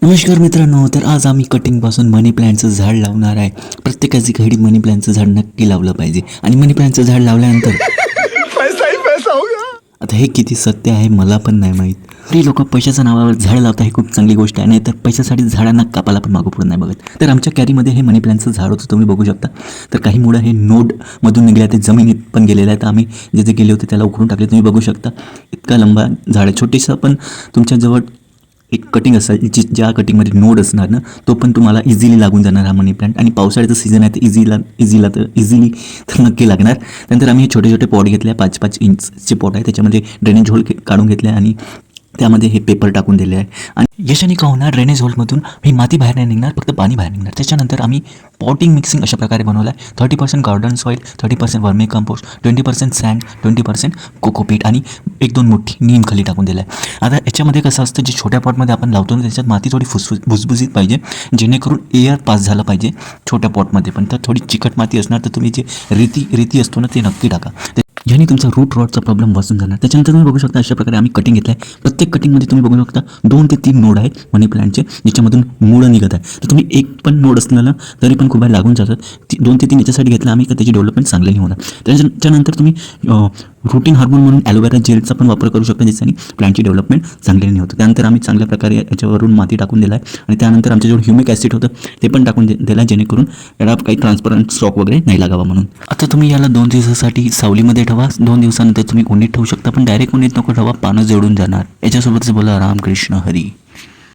नमस्कार मित्रांनो, तर आज आम्ही कटिंगपासून मनी प्लॅनचं झाड लावणार आहे. प्रत्येकाची घडी मनी प्लॅनचं झाड नक्की लावलं पाहिजे आणि मनी प्लॅनचं झाड लावल्यानंतर पैसा ही पैसा होगा. आता हे किती सत्य आहे मला पण नाही माहीत. तरी लोक पैशाच्या नावावर झाड लावता ही खूप चांगली गोष्ट आहे, नाही तर पैशासाठी झाडांना कापाला पण मागं पुढं नाही बघत. तर आमच्या कॅरीमध्ये हे मनी प्लॅनचं झाड होतं, तुम्ही बघू शकता. तर काही मुळं हे नोडमधून निघले, ते जमिनीत पण गेलेलं आहे. तर आम्ही जे गेले होते त्याला उकरून टाकले, तुम्ही बघू शकता. इतका लंबा झाड आहे, छोटीसं, पण तुमच्याजवळ एक कटिंग असेल, ज्या कटिंगमध्ये नोड असणार ना, तो पण तुम्हाला इझिली लागून जाणार हा मनी प्लांट. आणि पावसाळ्याचं सीझन आहे तर इझिली तर नक्की लागणार. त्यानंतर आम्ही हे छोटे छोटे पॉट घेतले, 5-5 इंचचे पॉट आहे, त्याच्यामध्ये ड्रेनेज होल काढून घेतले आणि त्यामध्ये हे पेपर टाकून दिले आहे. आणि यशाने का होणार, ड्रेनेज होलमधून ही माती बाहेर नाही निघणार, फक्त पाणी बाहेर निघणार. त्याच्यानंतर आम्ही पॉटिंग मिक्सिंग अशा प्रकारे बनवलं आहे. 30% गार्डन सॉईल, 30% वर्मी कंपोस्ट, 20% सँड, 20% कोकोपीट आणि 1-2 मुठी नीम खाली टाकून दिलं आहे. आता याच्यामध्ये कसं असतं, जे छोट्या पॉटमध्ये आपण लावतो ना, त्याच्यात माती थोडी भुसभुशीत पाहिजे, जेणेकरून एअर पास झालं पाहिजे छोट्या पॉटमध्ये पण. तर थोडी चिकट माती असणार, तर तुम्ही जे रेती असतो ना, ते नक्की टाका, ज्याने तुमचा रूट रॉडचा प्रॉब्लेम वाचून जाणार. त्याच्यानंतर तुम्ही बघू शकता अशा प्रकारे आम्ही कटिंग घेतलं आहे. प्रत्येक कटिंगमध्ये तुम्ही बघू शकता 2 ते 3 नोड आहेत मनी प्लांटचे, ज्याच्यामधून मुळं निघत आहे. तर तुम्ही एक पण नोड असलं ना तरी पण खूप बाहेर लागून जातात. 2 ते 3 याच्यासाठी घेतलं आम्ही, तर त्याची डेव्हलपमेंट चांगली नाही होणार. त्याच्यानंतर तुम्ही रूटिंग हार्मोन म्हणून ॲलोवेरा जेलचा पण वापर करू शकता, ज्याच्याने प्लांटची डेव्हलपमेंट चांगली नाही होतं. त्यानंतर आम्ही चांगल्या प्रकारे याच्यावरून माती टाकून दिला आहे आणि त्यानंतर आमच्याजवळ ह्युमिक ॲसिड होतं, ते पण टाकून दिला, जेणेकरून याला काही ट्रान्सपरंट स्टॉक वगैरे नाही लागावा म्हणून. आता तुम्ही याला 2 दिवसासाठी सावलीमध्ये ठेवा, 2 दिवसानंतर तुम्ही उन्नीत ठेवू शकता, पण डायरेक्ट उन्नीत नको ठेवा, पानं जळून जाणार. याच्यासोबतच बोला रामकृष्ण हरी.